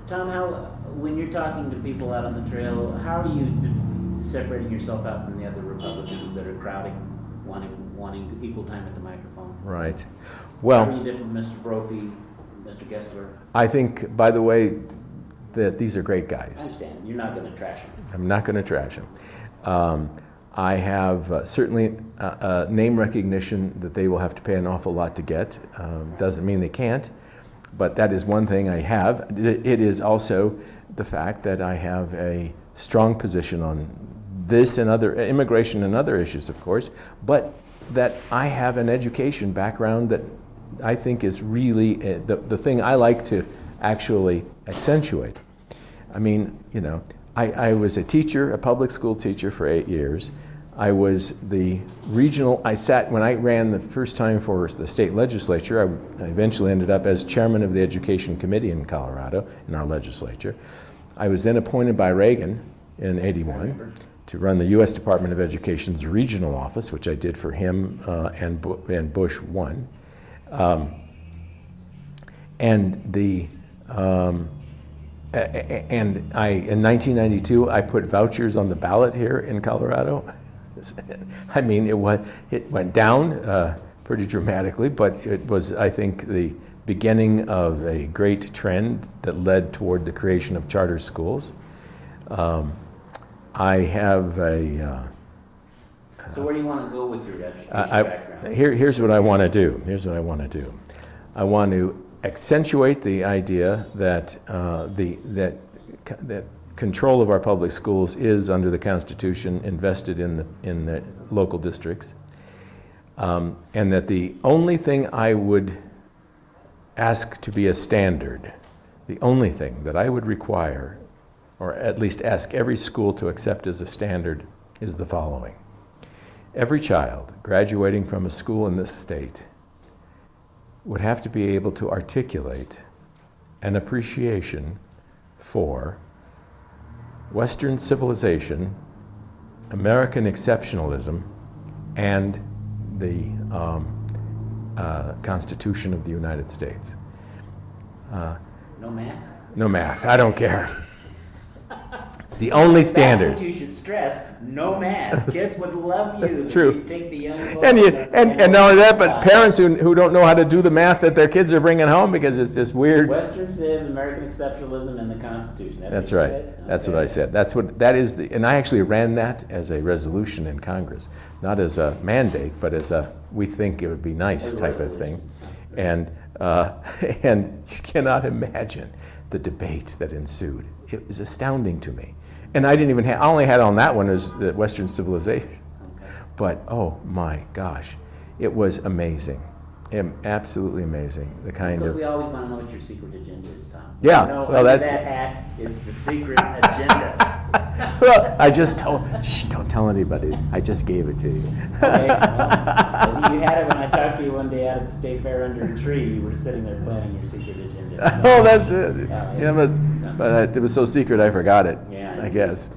Tom, when you're talking to people out on the trail, how are you separating yourself out from the other Republicans that are crowding, wanting equal time at the microphone? Right. Well, how are you different from Mr. Brophy, Mr. Gessler? I think, by the way, that these are great guys. I understand. You're not going to trash them. I'm not going to trash them. I have certainly name recognition that they will have to pay an awful lot to get. Doesn't mean they can't, but that is one thing I have. It is also the fact that I have a strong position on this and other, immigration and other issues, of course, but that I have an education background that I think is really the thing I like to actually accentuate. I mean, you know, I was a teacher, a public school teacher for 8 years. I was the regional, when I ran the first time for the state legislature, I eventually ended up as chairman of the education committee in Colorado, in our legislature. I was then appointed by Reagan in '81 to run the U.S. Department of Education's regional office, which I did for him and Bush 1. In 1992, I put vouchers on the ballot here in Colorado. I mean, it went down pretty dramatically, but it was, I think, the beginning of a great trend that led toward the creation of charter schools. I have a... So where do you want to go with your education background? Here's what I want to do. Here's what I want to do. I want to accentuate the idea that that control of our public schools is, under the Constitution, invested in the local districts, and that the only thing I would ask to be a standard, the only thing that I would require, or at least ask every school to accept as a standard, is the following. Every child graduating from a school in this state would have to be able to articulate an appreciation for Western civilization, American exceptionalism, and the Constitution of the United States. No math? No math. I don't care. The only standard. That's what you should stress. No math. Kids would love you. That's true. You take the young and not only that, but parents who don't know how to do the math that their kids are bringing home because it's this weird. Western Civ, American exceptionalism, and the Constitution. That's right. Okay. That's what I said. That is and I actually ran that as a resolution in Congress, not as a mandate, but as a we think it would be nice type of thing, and you cannot imagine the debate that ensued. It was astounding to me. And I didn't even I only had on that one as the Western civilization. But oh my gosh, it was amazing. Absolutely amazing. The kind because of. We always want to know what your secret agenda is, Tom. Yeah. Well, that hat is the secret agenda. Well, I just don't tell anybody. I just gave it to you. Okay, well, you had it when I talked to you one day out at the state fair under a tree. You were sitting there planning your secret agenda. Oh, that's it. Yeah, but it was so secret I forgot it. Yeah. I guess.